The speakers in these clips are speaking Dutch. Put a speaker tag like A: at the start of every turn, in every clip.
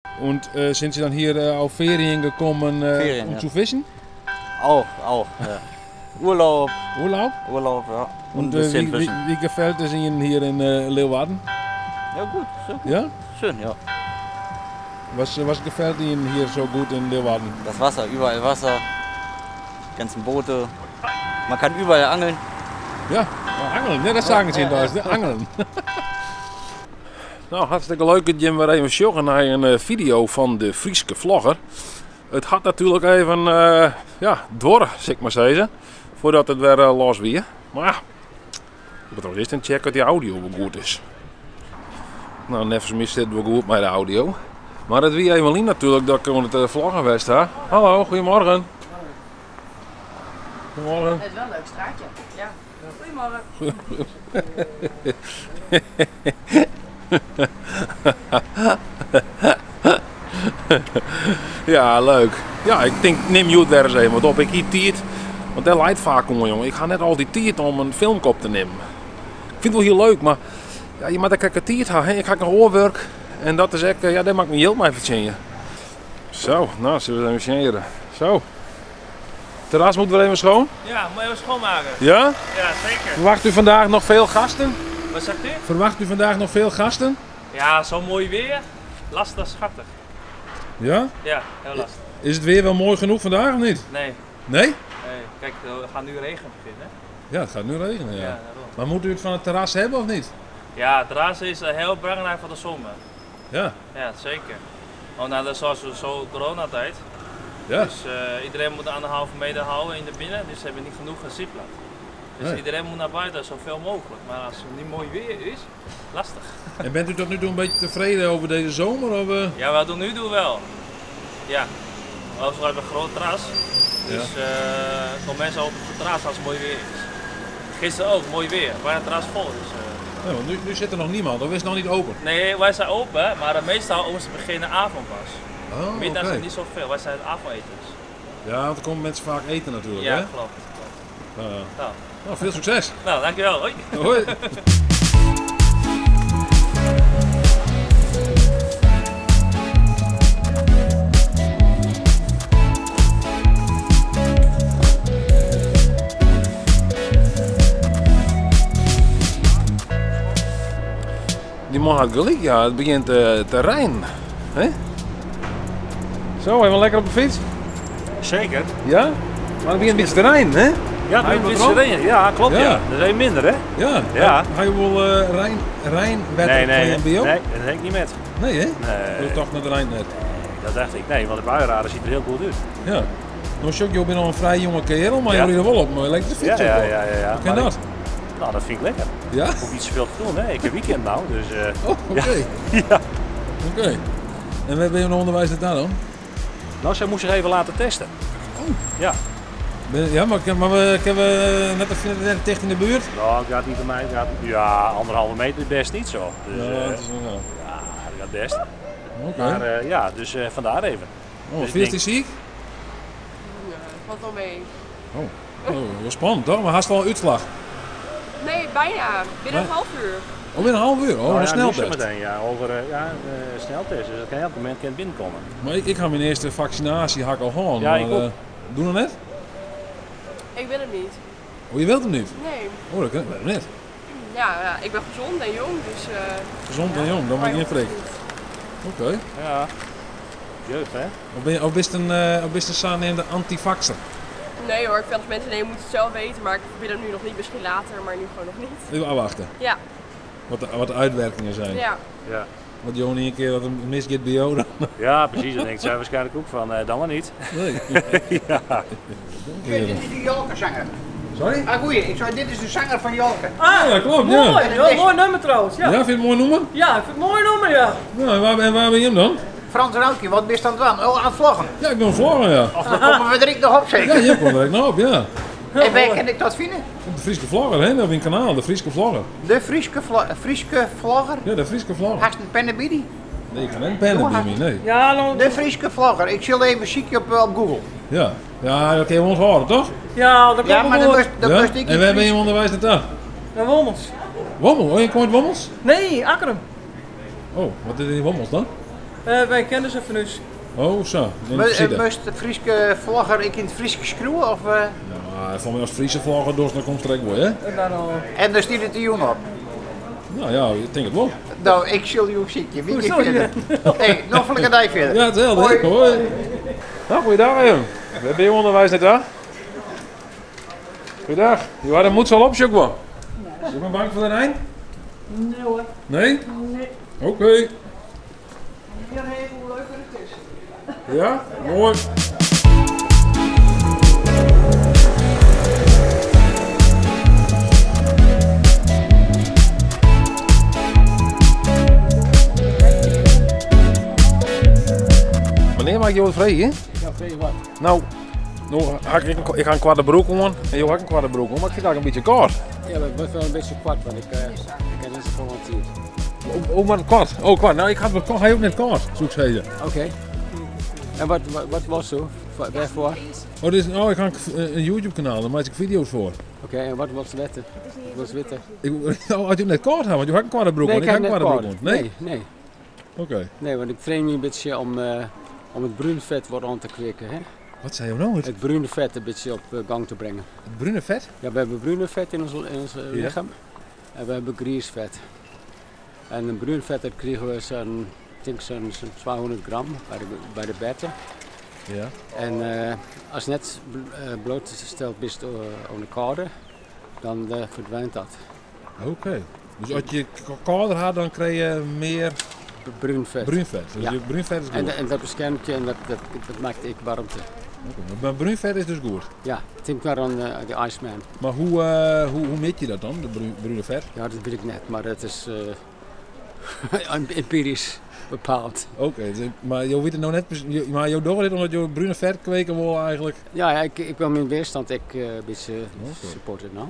A: Und sind Sie dann hier auf Ferien gekommen, um zu fischen?
B: Auch, ja. Urlaub, ja.
A: Und
B: bisschen fischen.
A: wie gefällt es Ihnen hier in Leeuwarden?
B: Ja gut, sehr gut.
A: Ja?
B: Schön, ja.
A: Was gefällt Ihnen hier so gut in Leeuwarden?
B: Das Wasser, überall Wasser, ganzen Boote. Man kann überall angeln.
A: Ja, angeln, ja, dat sagen ze in Duitsland, angeln. Nou, hartstikke leuk dat je weer even sjoggen naar een video van de Frieske vlogger. Het had natuurlijk even door, zeg ik maar zeggen, voordat het weer los weer. Maar ja, ik moet toch eerst een checken dat die audio wel goed is. Nou, nevens mis zit wel goed met de audio. Maar het wie even natuurlijk dat ik aan het vloggen was. Hallo, goedemorgen. Goedemorgen.
C: Het is wel een leuk straatje. Ja. Goedemorgen.
A: Ja, leuk. Ja, ik denk, neem je het weer eens even wat op. Ik hier tijd, want dat lijkt vaak om, jongen. Ik ga net al die tijd om een film op te nemen. Ik vind het wel heel leuk, maar ja, je moet een tijd hebben. Ik ga een oorwerk en dat is echt, ja, dat maakt me heel mij verzinnen. Zo, nou, zullen we even scheren. Zo. Het terras moet wel even schoon?
D: Ja, moet even schoonmaken.
A: Ja?
D: Ja, zeker.
A: Verwacht u vandaag nog veel gasten?
D: Wat zegt u?
A: Verwacht u vandaag nog veel gasten?
D: Ja, zo mooi weer. Lastig, schattig.
A: Ja?
D: Ja, heel lastig.
A: Is het weer wel mooi genoeg vandaag of niet?
D: Nee,
A: Nee?
D: nee. Kijk, we gaan nu regen beginnen.
A: Ja, het gaat nu regenen, ja.
D: Ja, daarom.
A: Maar moet u het van het terras hebben of niet?
D: Ja, het terras is heel belangrijk voor de zomer.
A: Ja.
D: Ja, zeker. Want nou, dat is zoals zo coronatijd.
A: Ja.
D: Dus iedereen moet 1,5 meter houden in de binnen, dus ze hebben niet genoeg zitplaats. Dus
A: Nee.
D: iedereen moet naar buiten zoveel mogelijk. Maar als het niet mooi weer is, lastig.
A: En bent u tot nu toe een beetje tevreden over deze zomer? Of,
D: Ja, wat doen nu doen wel. Ja. Overigens hebben we een groot terras. Dus komen mensen op het terras als het mooi weer is. Gisteren ook, mooi weer. Waar het terras vol is.
A: Ja, want nu zit er nog niemand, of is het nog niet open?
D: Nee, wij zijn open, maar meestal om te beginnen avond pas.
A: Oh,
D: Middag
A: oké.
D: zijn niet zoveel, wij zijn avondeters.
A: Ja, want er komen mensen vaak eten natuurlijk,
D: Ja,
A: hè?
D: klopt.
A: Ja.
D: Nou,
A: Nou, veel succes!
D: nou, dankjewel. Hoi.
A: Hoi! Die man had gelijk, ja, het begint te regnen. Hè? Zo, even lekker op de fiets?
E: Zeker.
A: Ja? Maar het begint een beetje te regnen, hè?
E: Ja,
A: Ga je
E: het
A: wat
E: is
A: erop?
E: erin. Ja, klopt
A: Ja.
E: ja. Dat is één minder hè?
A: Ja.
E: Ja.
A: Ga je wel Rijnwetter
E: Nee,
A: van je MBO?
E: nee, dat denk ik niet met.
A: Nee, hè?
E: Nee,
A: Doe toch naar de Rijnnet.
E: dat dacht ik. Nee, want de buienradar ziet er heel goed uit.
A: Ja. Nou, Sjoerd, je bent nog een vrij jonge kerel, maar
E: Ja.
A: je er wel op een elektrische
E: Ja,
A: fiets.
E: ja,
A: ook
E: ja,
A: wel.
E: ja. ja.
A: Hoe kan
E: Maar
A: dat?
E: Nou, dat vind ik lekker.
A: Ja?
E: Ik hoef niet zoveel te doen, hè. Ik heb weekend nou, dus...
A: Oh, oké.
E: Ja.
A: Oké. En waar ben je nog onderwijs daar dan?
E: Nou, zij moest zich even laten testen.
A: Oh.
E: Ja.
A: Ja, maar ik heb net even dicht in de buurt.
E: Nou, het gaat niet van mij. Het gaat, ja, 1,5 meter is best niet zo. Dus,
A: Ja, het is wel.
E: ja, dat gaat best.
A: Oké.
E: Maar ja, dus vandaar even.
A: Oh,
E: dus
A: veel
E: ik
A: is ziek?
C: Ja, valt wel mee.
A: Oh, wel spannend toch? Maar haast wel een uitslag.
C: Nee, bijna. Binnen een half uur.
A: Oh, in een half uur. Oh,
E: Nou
A: een
E: ja,
A: sneltest.
E: nu meteen, ja, over sneltest. Dus dat kan je op het moment kan binnenkomen.
A: Maar ik ga mijn eerste vaccinatie al gewoon.
E: Ja,
A: maar,
E: ik ook.
A: Doe nog net?
C: Ik wil het niet.
A: Oh, je wilt hem niet?
C: Nee.
A: Oh, dat kan net.
C: Ja, ik ben gezond en jong, dus...
A: Gezond en jong, dan moet je niet prikken. Oké.
E: Ja. Jeugd, hè?
A: Of bist een saanneemde antivaxer?
C: Nee hoor, ik vind als mensen nee, moeten het zelf weten, maar ik wil hem nu nog niet, misschien later, maar nu gewoon nog niet.
A: Even afwachten.
C: Ja,
A: Wat de uitwerkingen zijn.
C: ja.
E: Ja.
A: Want Johan een keer dat een misgaat bij jou dan.
E: Ja, precies. Dan denkt zij waarschijnlijk ook van, dan maar niet.
A: Nee.
E: Ja.
F: Dit is de Jalke-zanger.
A: Sorry?
F: Ah, goeie. Ik zei, dit is de zanger van Jalke.
A: Ja, dat klopt, ja.
G: Mooi, wel een mooi nummer trouwens. Ja,
A: Ja, vind je het mooi noemen?
G: ja ik vind het een mooi nummer, ja.
A: Ja, en waar ben je hem dan?
F: Frans Raukje, wat ben je aan het doen? Oh, aan het vloggen.
A: Ja, ik ben Vloggen, ja.
F: Of dan komen we er ik nog op
A: Ja,
F: zeker.
A: hier komt er nog op, ja.
F: En waar kan ik dat vinden?
A: Op de Frieske Vlogger, hè? We hebben een kanaal, de Frieske Vlogger.
F: De Frieske vlogger.
A: Ja, de Frieske Vlogger.
F: Hast een pennenbiedi?
A: Nee, ik ga net pennen bij me, nee.
G: Ja, nou,
F: De Frieske vlogger. Ik zal even ziekje op Google.
A: Ja. Ja, dat kun je ons horen, toch?
G: ja, dat komt
F: Ja, maar dat
G: goed.
F: dat
A: Ja?
F: best ik
A: En waar ben je onderwijs net aan?
G: Ja, Wommels.
A: Wommel, oh, je komt uit Wommels?
G: Nee, Akkerum.
A: Oh, wat is die Wommels dan?
G: Wij kennen ze van u.
A: Oh, zo. Dan zie je dat.
F: Moest de Friese vlagger ik in het Fries schreeuwen? Of,
A: Nou, van mij als Friese vlaggen dus, dan komt het direct wel, hè?
G: En dan al.
F: en dan stuurt het de jongen op.
A: Nou ja, ik denk het wel.
F: Nou, ik zal je ook zitten. Wie je
G: Hoezo
F: verder. Hey, nog een lekker dag verder.
A: Ja, hetzelfde.
F: Hoi.
A: Hoi. Nou, goeiedag, Jim. We hebben je onderwijs net aan. Goeiedag. Je had een moed al op, Jukwa. Je bent bang voor de Rijn?
G: Nee hoor.
A: Nee?
G: Nee.
A: Oké.
G: Ja, nee, hoe leuk het is.
A: Ja? Mooi. Wanneer maak je wat vrij, hè?
E: Ja, weet je wat?
A: Nou, ik ga een kwarte broek aan en je ook een kwarte broek aan, maar ik vind dat een beetje kort.
E: Ja, maar het wordt wel een beetje kwart, want ik ken het gewoon niet.
A: Oh, maar kort. Oh, kwart. Nou, ik had het kort. Hij ook net kort, zou ik zeggen.
E: Oké. En wat was zo? Waarvoor?
A: Oh, ik ga een YouTube-kanaal, daar maak ik video's voor.
E: Oké, en wat was wetten? Wat was witte?
A: Had je net kort had, want je had een kwarte broek aan.
E: Nee,
A: Ik heb een kwarte broek aan. Nee?
E: Nee.
A: Oké.
E: Nee, want ik train nu een beetje om het bruine vet wat aan te kweken. Hè?
A: Wat zei je nou?
E: Het bruine vet een beetje op gang te brengen.
A: Het bruine vet?
E: Ja, we hebben bruine vet in ons lichaam en we hebben grijs vet. En een bruin vet dat krijgen we zo'n 200 gram bij de betten.
A: Ja.
E: En als je net blootgesteld bent aan de koude, dan verdwijnt dat.
A: Oké. Dus als je kouder had, dan krijg je meer
E: Bruin vet.
A: bruin vet. Dus
E: Ja.
A: je bruin vet is goed.
E: En dat beschermt je en dat maakt ik warmte.
A: Oké, maar bruin vet is dus goed.
E: Ja, denk maar aan de Iceman.
A: Maar hoe meet je dat dan, de bruine vet?
E: Ja, dat weet ik net, maar dat is empirisch bepaald.
A: Oké, maar je weet het nou net, maar je doet het omdat je bruine vet kweken wil eigenlijk.
E: Ja, ik wil mijn weerstand een beetje supporten nou.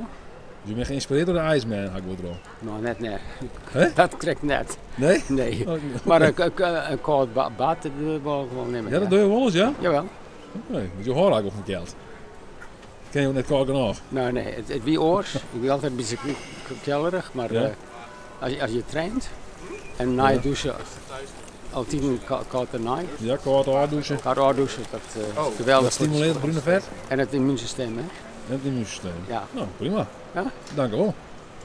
A: Dus je bent geïnspireerd door de Iceman, had ik wel erop.
E: Nou, net nee.
A: Hè?
E: Dat krijgt net.
A: Nee?
E: Nee.
A: Oh,
E: Maar een koud bad, dat wil ik gewoon nemen.
A: ja, dat doe je wel eens, ja?
E: Jawel.
A: Oké, want je hoort eigenlijk wel verkeerd. Ken je ook net koken nog?
E: Nou nee, het wie oors. Ik ben altijd een beetje kellerig, maar
A: Ja.
E: als je traint en na je douchen, altijd een koude naai.
A: Ja, koud douchen.
E: Koud douchen, dat is geweldig.
A: Dat stimuleert het bruine vet
E: En het immuunsysteem, hè?
A: en het immuunsysteem.
E: Ja.
A: Nou, prima.
E: Ja?
A: Dank u wel.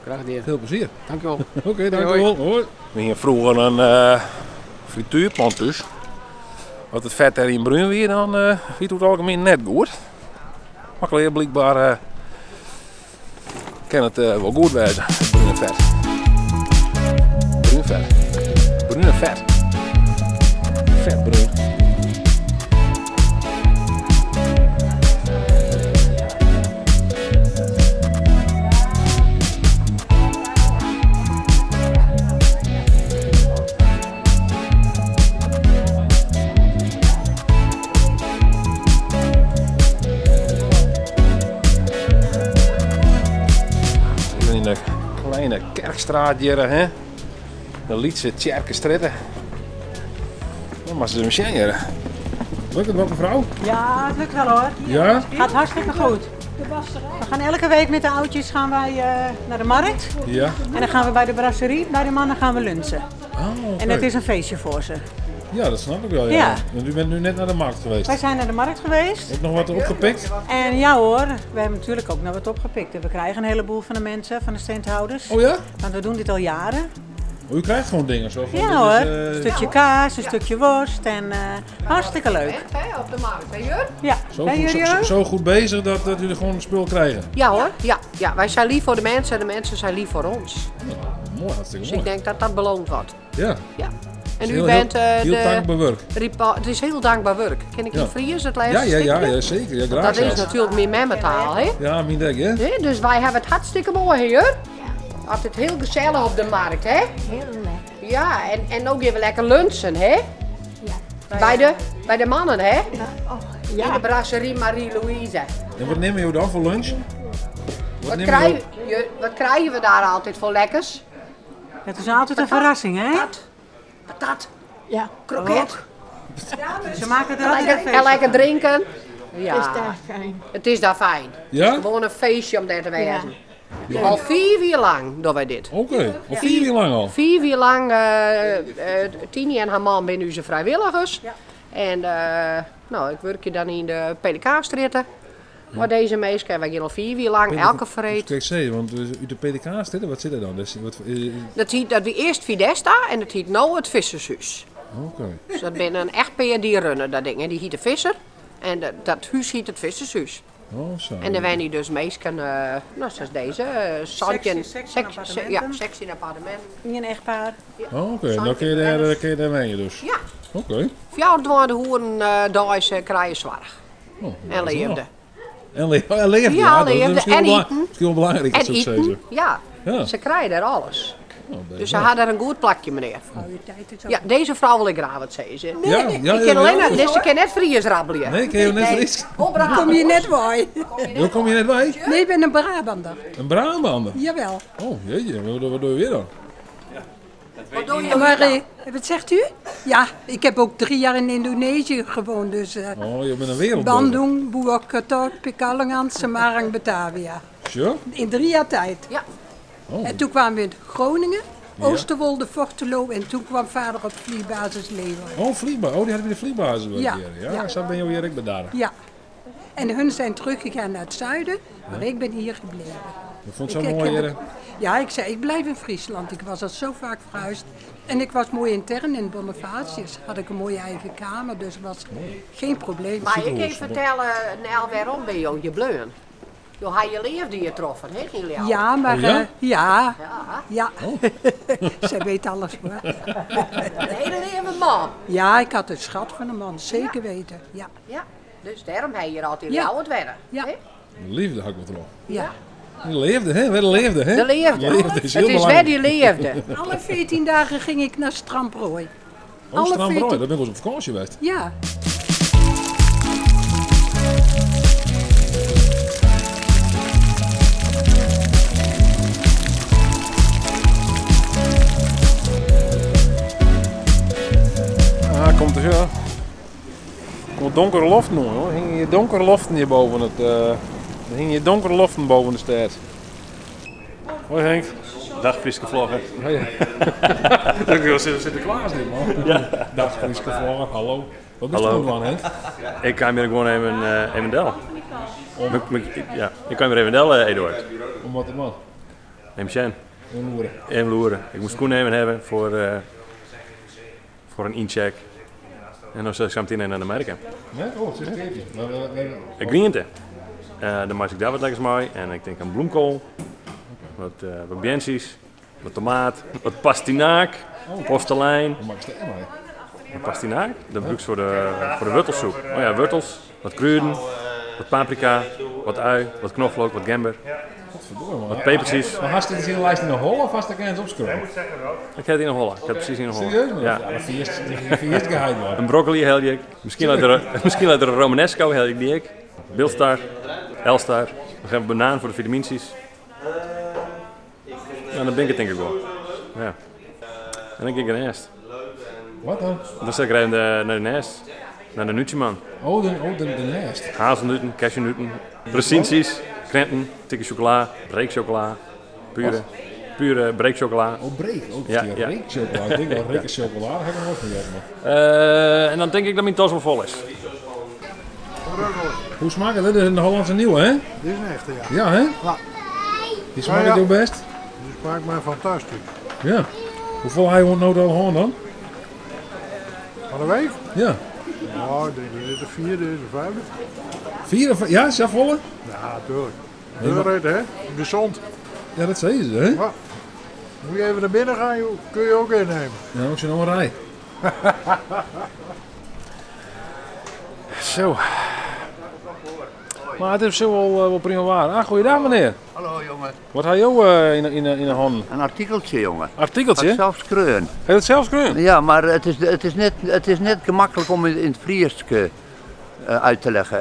E: Graag gedaan.
A: Veel plezier.
E: Dankjewel.
A: Oké, dank u
E: Hoi.
A: wel. Hoi. We gingen vroeger een frituurpan dus. Als het vet erin bruin weer, dan vindt het algemeen net goed. Maar blijkbaar kan het wel goed wezen, het bruine vet. Bruin vet. Bruine vet. Vet bruin. In de kleine kerkstraat hier, hè? De Lietse Tjerkenstraat. Dan mag ze hem zien hier. Lukt het wel, mevrouw?
H: Ja, het lukt wel hoor.
A: Ja?
H: Gaat hartstikke goed. We gaan elke week met de oudjes gaan wij, naar de markt.
A: Ja.
H: En dan gaan we bij de brasserie, bij de mannen gaan we lunchen.
A: Oh, oké.
H: En het is een feestje voor ze.
A: Ja, dat snap ik wel. Ja.
H: Ja.
A: Want u bent nu net naar de markt geweest.
H: Wij zijn naar de markt geweest.
A: Heb nog wat opgepikt?
H: En ja hoor, we hebben natuurlijk ook nog wat opgepikt. En we krijgen een heleboel van de mensen, van de steenthouders.
A: Oh ja?
H: Want we doen dit al jaren.
A: Oh, u krijgt gewoon dingen zo van.
H: Ja
A: dit
H: hoor,
A: is,
H: een stukje kaas, een stukje worst en hartstikke leuk.
C: Op de markt, hè Jur?
H: Ja,
A: zo,
H: ben
A: goed,
H: jullie ook?
A: zo goed bezig dat jullie gewoon een spul krijgen.
C: Ja hoor, ja. Wij zijn lief voor de mensen en de mensen zijn lief voor ons.
A: Mooi, hartstikke
C: Dus
A: mooi.
C: ik denk dat dat beloond wordt.
A: Ja.
C: Ja. En
A: Heel-
C: u bent
A: heel
C: de...
A: dankbaar werk.
C: Het is heel dankbaar werk. Ken ik
A: Ja.
C: in Fries het laatste
A: Ja,
C: stukje?
A: zeker. Ja, graag
C: Dat is
A: zelfs.
C: natuurlijk meer memmetaal, hè?
A: Ja, mijn denk, hè?
C: Hè? Dus wij hebben het hartstikke mooi hier. Altijd heel gezellig op de markt, hè?
I: Heel lekker.
C: Ja, en ook even lekker lunchen, hè?
I: Ja.
C: Bij de mannen, hè?
I: Oh,
C: In de brasserie Marie-Louise.
A: En wat nemen jullie dan voor lunch?
C: Wat
A: nemen
C: krijgen we daar altijd voor lekkers?
H: Het is altijd een verrassing, hè?
C: Patat,
I: ja.
C: kroket.
H: Ze maken er altijd een
C: En
H: feestje
C: lekker
H: van.
C: drinken.
I: Het is
C: Ja,
I: daar fijn.
C: het is daar fijn.
A: Ja?
C: Gewoon een feestje om daar te wezen.
J: Al 4 jaar lang doen wij dit.
A: Oké, al 4 jaar lang al.
J: 4 jaar lang, Tini en haar man zijn onze vrijwilligers.
H: Ja.
J: En nou, ik werk dan in de PDK-stritten. Maar deze meisjes, wij gaan al 4 jaar lang, elke vreed.
A: Kijk, zeggen, want uit de PDK zitten, wat zit er dan?
J: Dat heet dat we eerst Fidesta en dat heet nou het Vissershuis.
A: Oké.
J: Dus dat ben een echtpaar die runnen dat ding. En die heet de Visser en dat huis heet het Vissershuis.
A: Oh, zo.
J: En dan zijn die dus meisjes, nou zoals deze, sexy appartementen.
H: Een echtpaar.
A: Oh, oké, dan kun je daar mee dus.
J: Ja.
A: Oké.
J: 24 hoeren dags krijgen zwaar.
A: Oh,
J: En leefde.
A: En leefde,
J: Ja,
A: dat is
J: leefde.
A: misschien
J: En
A: wel,
J: eten.
A: misschien wel belangrijk,
J: En
A: zou ik
J: eten,
A: zeggen.
J: ja.
A: Ja.
J: Ze krijgen daar alles.
A: Oh,
J: Dus ze hadden een goed plakje, meneer. Ja, deze vrouw wil ik graag wat zeggen.
A: Nee. Ja,
J: Ik kan alleen dus ze kan net Fries rabbelen.
A: Nee, ken je net Fries?
I: Kom je net bij?
A: Hoe kom je net bij?
I: Nee, ik ben een Brabander.
A: Een Brabander?
I: Jawel.
A: Oh, jeetje, wat doe je weer dan?
J: Wat doe je
I: Maar,
J: dan?
I: wat zegt u? Ja, ik heb ook 3 jaar in Indonesië gewoond, dus...
A: Oh, je bent een wereldburger.
I: Bandung, Buak, Katok, Pekalongan, Semarang, Batavia.
A: Sure?
I: In 3 jaar tijd.
J: Ja.
A: Oh.
I: En toen kwamen we in Groningen,
A: Ja.
I: Oosterwolde, Fortelo en toen kwam vader op vliegbasis Leeuwen.
A: Oh, vliegbasis. Oh, die hadden we de vliegbasis wel
I: Ja,
A: hier. Ja,
I: ja.
A: zo ben je weer ik daar.
I: Ja. En hun zijn teruggegaan naar het zuiden, maar ik ben hier gebleven.
A: Dat vond ik zo mooi hier.
I: Ja, ik zei, ik blijf in Friesland. Ik was al zo vaak verhuisd. En ik was mooi intern in Bonifatius. Had ik een mooie eigen kamer, dus was geen probleem.
J: Maar ik kan vertellen, Nel, waarom ben je je bleun? Je had je leefde hier getroffen, hè?
I: Ja, maar
A: Oh, ja?
I: ja.
J: Ja.
I: Zij weet alles hoor.
J: Een hele leven man.
I: Ja, ik had een schat van een man, zeker weten. Ja.
J: Ja. Dus daarom heb je hier altijd
I: Ja.
J: jou het werk.
I: Ja.
J: hè?
A: Liefde had ik wat erop.
I: Ja.
A: Die leefde, hè? Weer leefde, hè?
J: De leefde.
A: Leefde is heel
J: Het is
A: belangrijk.
J: waar die leefde.
I: Alle 14 dagen ging ik naar Stramprooi.
A: Oh,
I: alle
A: Strambrooi,
I: 14
A: daar ben ik wel eens op vakantie geweest.
I: Ja.
A: Ah, komt er zo. Komt donkere loft nu, hoor. Hing hier donkere loften hier boven het. Er hing hier donkere loften boven de stad. Hoi Henk.
K: Dag Frieske Vlogger.
A: Hoi. Ik wil Sinterklaas niet, man. Ja. Dag Frieske Vlogger, hallo. Wat is
K: Hallo.
A: er aan, Henk?
K: Ik kwam hier gewoon even del. Ja, ik kwam hier even del, Eduard.
A: Om wat te doen?
K: Neem Sjen.
A: Om loeren.
K: Even loeren. Ik moest koen nemen hebben voor een incheck. En dan zou ik zo meteen naar Amerika.
A: Nee? Oh, het is een keertje.
K: Ik griente. Dan maak ik daar wat lekkers mee. En ik denk aan bloemkool. Wat biensies. Wat tomaat. Wat pastinaak. Postelijn.
A: Wat maak je er mee?
K: Wat pastinaak? Dat gebruik ik voor de wortelsoep. Oh ja, wortels. Wat kruiden. Wat paprika. Wat ui. Wat knoflook. Wat gember.
A: Godverdomme, man.
K: Wat pepertjes.
A: Maar had je dit in de lijst in de hol of was je ergens opschrijven?
K: Ik heb het in een holla. Ik heb het precies in een holla.
A: Serieus? Man?
K: Ja.
A: Ja, dat vierst geheim, man.
K: Een broccoli heel ik. Misschien uit de Romanesco heel ik die ik. Bilstar. Elstar. Dan hebben we banaan voor de vitamintjes. Nou, dan ben ik het denk ik wel. Ja. En dan kijk ik naar de nest.
A: Wat dan?
K: Dan zet ik even naar de nest. Naar de Nutjeman.
A: Oh, de nest.
K: Hazelnoten, cashewnoten, racientjes, krenten, tikje chocola, breekchocola, pure breekchocola.
A: Oh, breek. Ook
K: Ja,
A: ja,
K: ja.
A: reekchocola. Ik denk wel reekchocola, dat heb ik nooit gegeten, man.
K: En dan denk ik dat mijn tas wel vol is.
A: Hoe smaakt het? Dit is een Hollandse nieuwe, hè?
L: Dit is een echte, ja.
A: Ja, hè?
L: Ja.
A: Die smaakt
L: Ja, ja.
A: ook best?
L: Die smaakt mij fantastisch.
A: Ja. Hoeveel hij nou al gewoon dan?
L: Van de week?
A: Ja.
L: Nou, ik denk dat dit de vierde is, de vijfde.
A: 4 of ja, is dat volle?
L: Ja, natuurlijk.
A: Nee, maar-
L: Deurrit, hè? Gezond.
A: Ja, dat zei ze, hè?
L: Ja. Moet je even naar binnen gaan, joh. Kun je ook innemen.
A: Ja, ook zo nog een rij. Zo. Maar het is zo wel prima waar. Ah, goeiedag meneer.
F: Hallo jongen.
A: Wat had je in de handen?
F: Een artikeltje jongen.
A: Artikeltje?
F: Het zelfs kreun.
A: Heb je het zelfs kunnen?
F: Ja, maar het is net gemakkelijk om in het Fries uit te leggen.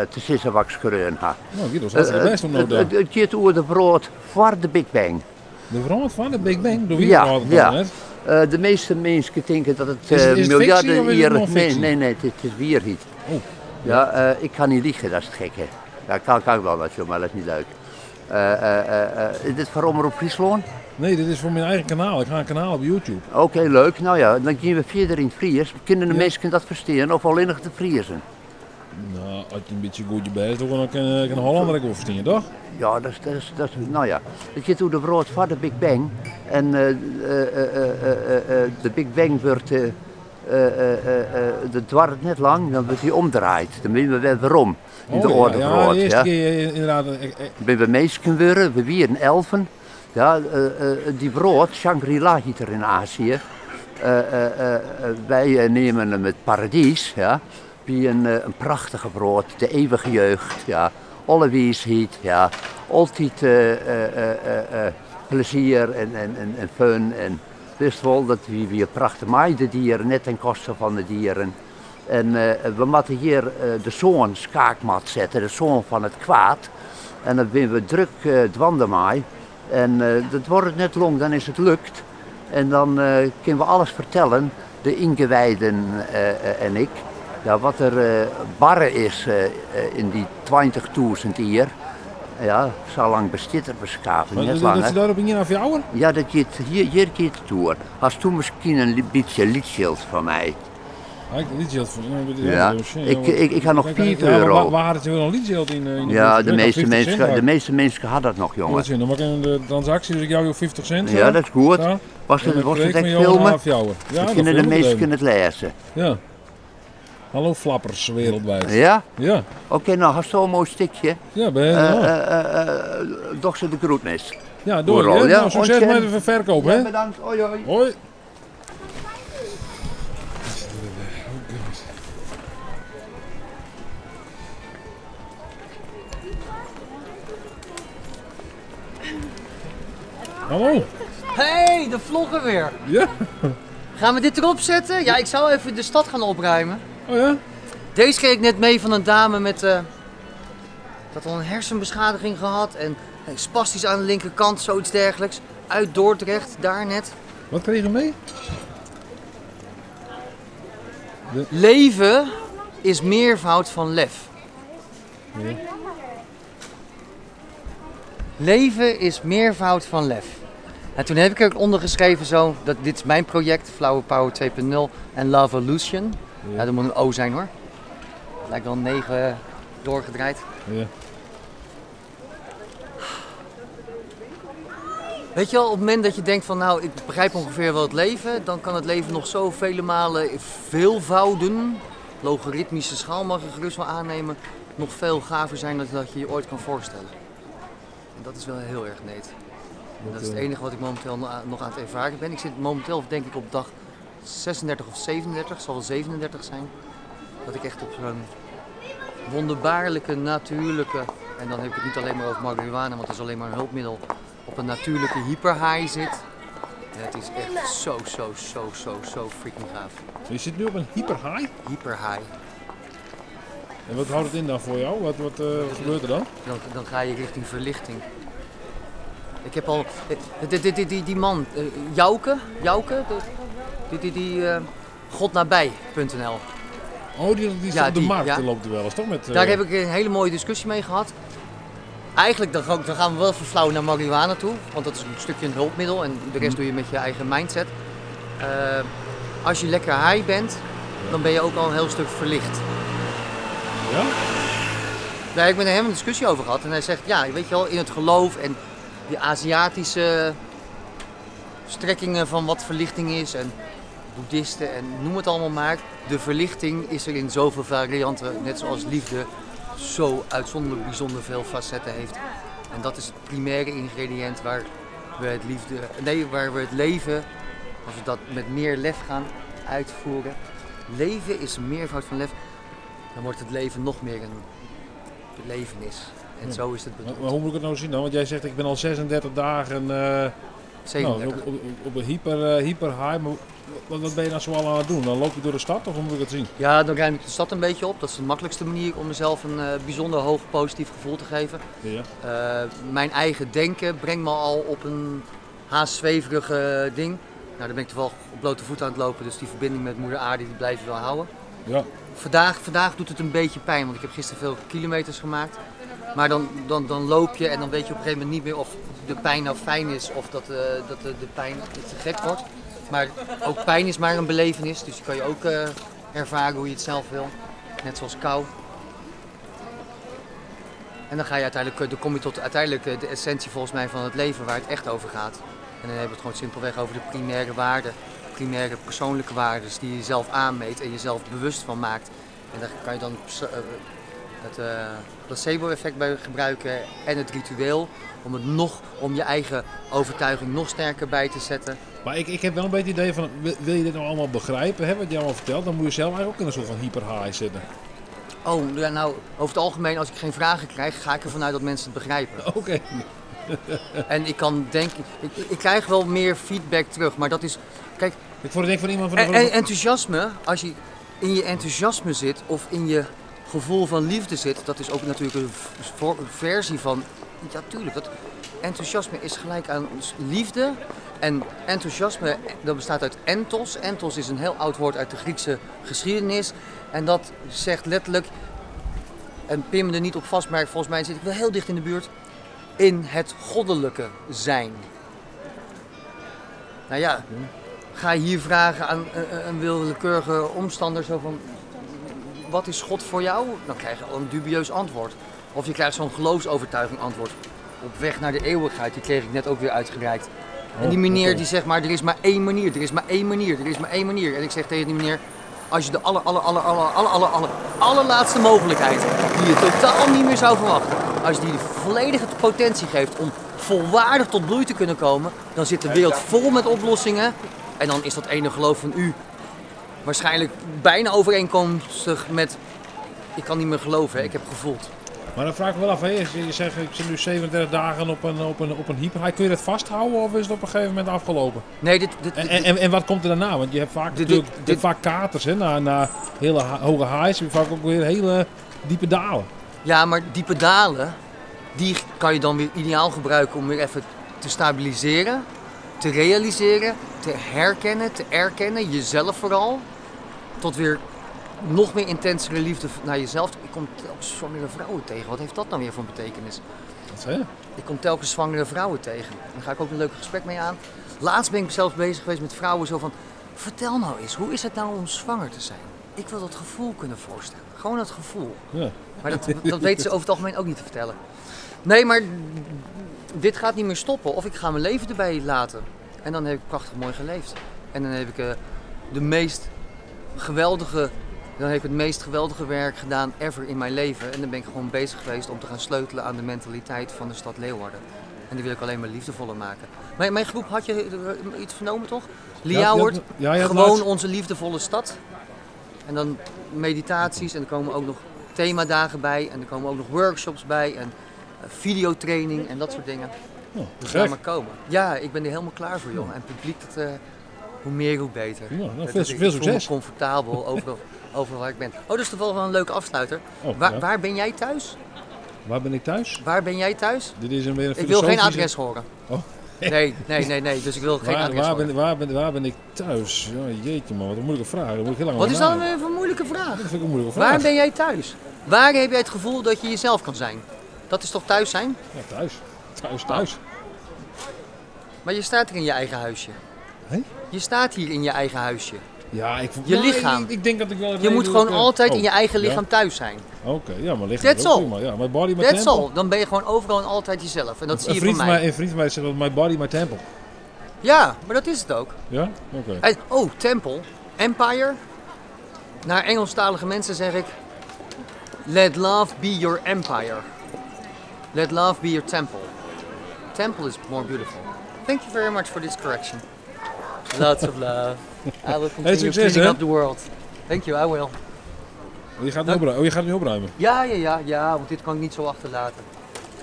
F: Te sissen wat ik kreun ha.
A: Nou, dit was hartstikke best om nou te...
F: Het gaat over de brood voor de Big Bang.
A: De verhaal van de Big Bang? Door wie
F: Ja,
A: praat het
F: ja.
A: dan net?
F: De meeste mensen denken dat het
A: Is het
F: miljarden
A: fictie of is het
F: hier...
A: non-fictie?
F: Nee, het is Wierhiet.
A: Oh.
F: Ja, ik kan niet liegen, dat is het gekke. Ja, kan ik wel wat, joh, maar dat is niet leuk. Is dit voor Omroep Friesland?
A: Nee, dit is voor mijn eigen kanaal. Ik ga een kanaal op YouTube.
F: Oké, leuk. Nou ja, dan gaan we verder in het Fries. Kunnen de mensen dat verstaan of alleen nog de Friesen?
A: Nou, als je een beetje goed je best doet, dan kan een Hollander ook wel verstaan, toch?
F: Ja, dat is nou ja. Het gaat over de brood van de Big Bang. En de Big Bang wordt, dat duurt net lang, dan wordt hij omdraaid. Dan weten we wel waarom in de orde brood.
A: Ja, de eerste keer inderdaad.
F: Ben we meisken worden, we wieren elfen. Ja, die brood, Shangri-La heet er in Azië. Wij nemen hem het paradies, ja. Wie een prachtige brood, de eeuwige jeugd, ja. Alle wijsheid, ja. Altijd plezier en fun. En wist wel dat we weer prachtig maaien de dieren, net ten koste van de dieren. En we moeten hier de zoon schaakmat zetten, de zoon van het kwaad. En dan zijn we druk dwandemaai. En dat wordt net lang, dan is het lukt. En dan kunnen we alles vertellen, de ingewijden en ik. Ja, wat er barre is in die 20.000 hier. Ja, zo lang bestaat er beschaving, net langer.
A: Dat ze daarop in af jou?
F: Ja, dat hier gaat het door. Als toen misschien een beetje liedschild van mij.
A: Liedschild van
F: ja, ik had nog 5 euro.
A: Waar hadden ze wel een liedschild in?
F: Ja, de meeste mensen hadden dat nog, jongen.
A: Dan maak ik de transactie, dus ik jou 50 cent.
F: Ja, dat is goed.
A: Ja.
F: Was het echt filmen?
A: Ja,
F: dan kunnen de meesten het lezen.
A: Ja. Hallo flappers wereldwijd.
F: Ja?
A: Ja.
F: Oké, nou, had zo'n mooi stukje.
A: Ja,
F: doch ze de groetnis.
A: Ja, door. Ja? Nou, succes met de verkoop, hè?
F: Ja, bedankt. Hoi, hoi.
A: Hoi. Hallo.
M: Hey, de vlogger weer.
A: Ja.
M: Gaan we dit erop zetten? Ja, ik zou even de stad gaan opruimen.
A: Oh ja?
M: Deze kreeg ik net mee van een dame met dat al een hersenbeschadiging gehad en spastisch aan de linkerkant, zoiets dergelijks. Uit Dordrecht, daar net.
A: Wat kreeg je mee?
M: Leven is meervoud van lef.
A: Ja.
M: Leven is meervoud van lef. En toen heb ik er onder geschreven zo, dat dit is mijn project, Flower Power 2.0 en Lovolution. Ja, dat moet een O zijn hoor. Lijkt wel 9 doorgedraaid.
A: Ja.
M: Weet je wel, op het moment dat je denkt van nou, ik begrijp ongeveer wel het leven, dan kan het leven nog zo vele malen veelvouden. Logaritmische schaal mag je gerust wel aannemen. Nog veel gaver zijn dan dat je je ooit kan voorstellen. En dat is wel heel erg neet. Dat is het enige wat ik momenteel nog aan het ervaren ben. Ik zit momenteel denk ik op dag 36 of 37, zal wel 37 zijn. Dat ik echt op zo'n wonderbaarlijke, natuurlijke, en dan heb ik het niet alleen maar over marihuana, want dat is alleen maar een hulpmiddel, op een natuurlijke hyperhigh zit. En het is echt zo freaking gaaf.
A: Je zit nu op een hyperhigh?
M: Hyperhigh.
A: En wat houdt het in dan voor jou? Wat gebeurt er dan?
M: Dan ga je richting verlichting. Ik heb al, die man, Jouke, godnabij.nl.
A: Oh, die ja, op de markt loopt er wel eens, toch?
M: Daar heb ik een hele mooie discussie mee gehad. Eigenlijk dan gaan we wel verflauwen naar marihuana toe, want dat is een stukje een hulpmiddel en de rest doe je met je eigen mindset. Als je lekker high bent, dan ben je ook al een heel stuk verlicht.
A: Ja?
M: Daar heb ik met hem een discussie over gehad en hij zegt, ja, weet je wel, in het geloof en die Aziatische strekkingen van wat verlichting is en boeddhisten en noem het allemaal maar. De verlichting is er in zoveel varianten, net zoals liefde, zo uitzonderlijk bijzonder veel facetten heeft. En dat is het primaire ingrediënt waar we het leven, als we dat met meer lef gaan uitvoeren. Leven is een meervoud van lef, dan wordt het leven nog meer een belevenis. En ja. Zo is het bedoeld.
A: Maar hoe moet ik het nou zien dan? Want jij zegt ik ben al 36 dagen
M: 37.
A: Op een hyper high. Maar wat ben je nou zoal aan het doen? Dan loop je door de stad of hoe moet ik het zien?
M: Ja, dan ruim ik de stad een beetje op. Dat is de makkelijkste manier om mezelf een bijzonder hoog positief gevoel te geven. Ja. Mijn eigen denken brengt me al op een haast zweverige ding. Nou, dan ben ik toevallig op blote voet aan het lopen, dus die verbinding met moeder aarde die blijf je wel houden.
A: Ja.
M: Vandaag doet het een beetje pijn, want ik heb gisteren veel kilometers gemaakt. Maar dan loop je en dan weet je op een gegeven moment niet meer of de pijn nou fijn is of dat de pijn te gek wordt. Maar ook pijn is maar een belevenis, dus die kan je ook ervaren hoe je het zelf wil. Net zoals kou. En dan kom je tot uiteindelijk de essentie volgens mij van het leven waar het echt over gaat. En dan hebben we het gewoon simpelweg over de primaire waarden, primaire persoonlijke waarden die je zelf aanmeet en jezelf bewust van maakt. En daar kan je dan het placebo-effect bij gebruiken en het ritueel om je eigen overtuiging nog sterker bij te zetten.
A: Maar ik heb wel een beetje het idee van, wil je dit nou allemaal begrijpen, hè, wat je allemaal vertelt, dan moet je zelf eigenlijk ook in een soort van hyper-high zitten.
M: Oh, ja, nou, over het algemeen, als ik geen vragen krijg, ga ik ervan uit dat mensen het begrijpen.
A: Oké.
M: En ik kan denken, ik krijg wel meer feedback terug, maar dat is, kijk...
A: Ik voor denk van iemand van
M: enthousiasme, als je in je enthousiasme zit of in je gevoel van liefde zit, dat is ook natuurlijk een versie van, ja tuurlijk, dat enthousiasme is gelijk aan liefde. En enthousiasme, dat bestaat uit enthos. Enthos is een heel oud woord uit de Griekse geschiedenis. En dat zegt letterlijk, en pin me er niet op vast, maar volgens mij zit ik wel heel dicht in de buurt, in het goddelijke zijn. Nou ja, ga je hier vragen aan een willekeurige omstander zo van, wat is God voor jou? Dan krijg je al een dubieus antwoord. Of je krijgt zo'n geloofsovertuiging antwoord. Op weg naar de eeuwigheid, die kreeg ik net ook weer uitgereikt. En die meneer die zegt maar, er is maar één manier, er is maar één manier, er is maar één manier. En ik zeg tegen die meneer, als je de allerlaatste mogelijkheid, die je totaal niet meer zou verwachten, als je die de volledige potentie geeft om volwaardig tot bloei te kunnen komen, dan zit de wereld vol met oplossingen. En dan is dat ene geloof van u waarschijnlijk bijna overeenkomstig met, ik kan niet meer geloven, hè, ik heb gevoeld.
A: Maar dan vraag ik me wel af, hè. Je zegt ik zit nu 37 dagen op een hyper. Kun je dat vasthouden of is het op een gegeven moment afgelopen?
M: Nee,
A: en wat komt er daarna? Want je hebt vaak, vaak katers, hè, na hele hoge highs, je hebt vaak ook weer hele diepe dalen.
M: Ja, maar diepe dalen, die kan je dan weer ideaal gebruiken om weer even te stabiliseren, te realiseren, te herkennen, te erkennen, jezelf vooral, tot weer nog meer intensere liefde naar jezelf. Ik kom telkens zwangere vrouwen tegen. Wat heeft dat nou weer voor betekenis?
A: Wat zei je?
M: Ik kom telkens zwangere vrouwen tegen. Daar ga ik ook een leuk gesprek mee aan. Laatst ben ik zelfs bezig geweest met vrouwen zo van, vertel nou eens, hoe is het nou om zwanger te zijn? Ik wil dat gevoel kunnen voorstellen. Gewoon dat gevoel. Ja. Maar dat weten ze over het algemeen ook niet te vertellen. Nee, maar dit gaat niet meer stoppen. Of ik ga mijn leven erbij laten. En dan heb ik prachtig mooi geleefd. En dan heb ik het meest geweldige werk gedaan ever in mijn leven. En dan ben ik gewoon bezig geweest om te gaan sleutelen aan de mentaliteit van de stad Leeuwarden. En die wil ik alleen maar liefdevoller maken. Mijn groep, had je iets vernomen toch? Liauwert, gewoon onze liefdevolle stad. En dan meditaties en er komen ook nog themadagen bij. En er komen ook nog workshops bij en videotraining en dat soort dingen. Dus laat maar komen. Ja, ik ben er helemaal klaar voor, joh. En publiek, hoe meer hoe beter.
A: Ja, nou, veel succes.
M: Ik voel me comfortabel over waar ik ben. Oh, dat is toevallig wel een leuke afsluiter. Waar ben jij thuis?
A: Waar ben ik thuis?
M: Waar ben jij thuis?
A: Dit is weer een
M: ik wil geen adres horen.
A: Oh.
M: Nee, dus ik wil geen adres horen.
A: Waar ben ik thuis? Ja, jeetje man, wat een moeilijke vraag. Moet ik heel lang
M: wat is dan weer een moeilijke vraag?
A: Dat vind ik een moeilijke vraag.
M: Waar ben jij thuis? Waar heb jij het gevoel dat je jezelf kan zijn? Dat is toch thuis zijn?
A: Ja, thuis.
M: Maar je staat hier in je eigen huisje.
A: Hé?
M: Je staat hier in je eigen huisje.
A: Ja,
M: je lichaam.
A: Ik denk dat ik wel.
M: Je moet gewoon altijd in je eigen lichaam thuis zijn.
A: Oké, ja, maar lichaam is ook prima. Ja, my body, my
M: That's
A: temple.
M: all. Dan ben je gewoon overal en altijd jezelf. En dat zie je van mij.
A: Een vriend van mij zegt dat my body, my temple.
M: Ja, maar dat is het ook.
A: Ja? Oké.
M: Oh, temple. Empire. Naar Engelstalige mensen zeg ik, let love be your empire. Let love be your temple. Temple is more beautiful. Thank you very much for this correction. Lots of love. I will continue cleaning up the world. Thank you, I will.
A: Je gaat het nu opruimen?
M: Ja, want dit kan ik niet zo achterlaten.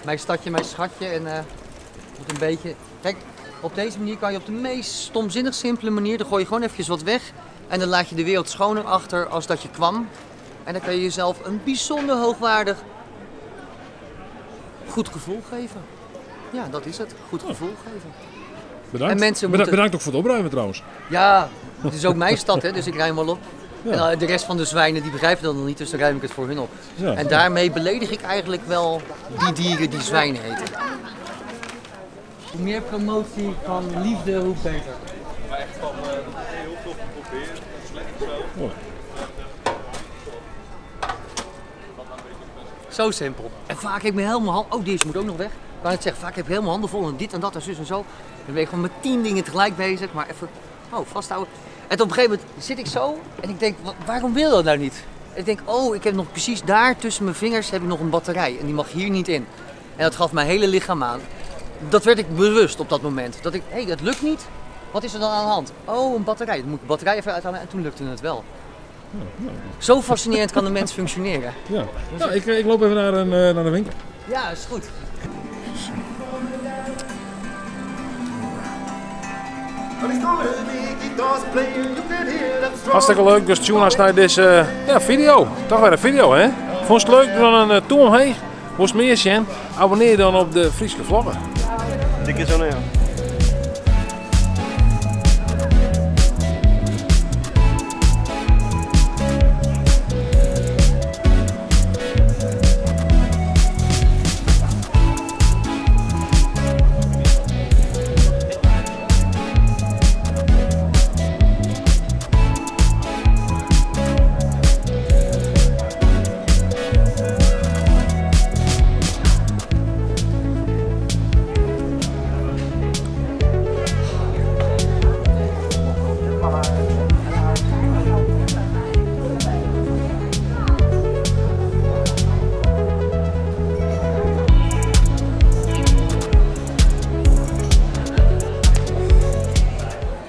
M: Mijn stadje, mijn schatje en moet een beetje... Kijk, op deze manier kan je op de meest stomzinnig simpele manier, dan gooi je gewoon eventjes wat weg en dan laat je de wereld schoner achter als dat je kwam. En dan kan je jezelf een bijzonder hoogwaardig goed gevoel geven. Ja, dat is het. Goed gevoel geven.
A: Bedankt. En mensen bedankt ook voor het opruimen trouwens.
M: Ja, het is ook mijn stad, hè, dus ik ruim wel op. En de rest van de zwijnen die begrijpen dat nog niet, dus dan ruim ik het voor hun op.
A: Ja.
M: En daarmee beledig ik eigenlijk wel die dieren die zwijnen heten. Hoe meer promotie van liefde, hoe beter.
D: Maar echt van heel veel proberen, slecht zo.
M: Zo simpel. En vaak heb ik me helemaal handen... Oh, deze moet ook nog weg. Ik wou net zeggen, vaak heb ik helemaal handen vol en dit en dat en zus en zo. Dan ben ik gewoon met 10 dingen tegelijk bezig, maar even vasthouden. En op een gegeven moment zit ik zo en ik denk, waarom wil dat nou niet? En ik denk, ik heb nog precies daar tussen mijn vingers heb ik nog een batterij en die mag hier niet in. En dat gaf mijn hele lichaam aan. Dat werd ik bewust op dat moment. Dat ik, dat lukt niet. Wat is er dan aan de hand? Oh, een batterij. Dan moet ik de batterij even uithalen en toen lukte het wel. Zo fascinerend kan de mens functioneren.
A: Ja. Nou, ik loop even naar de winkel.
M: Ja, is goed.
A: Hartstikke leuk, dus tune ons naar deze video. Toch weer een video, hè? Vond je het leuk? Dan een toon heen. Moest meer zien? Abonneer dan op de Frieske Vlogger.
K: Dikke zo naar jou.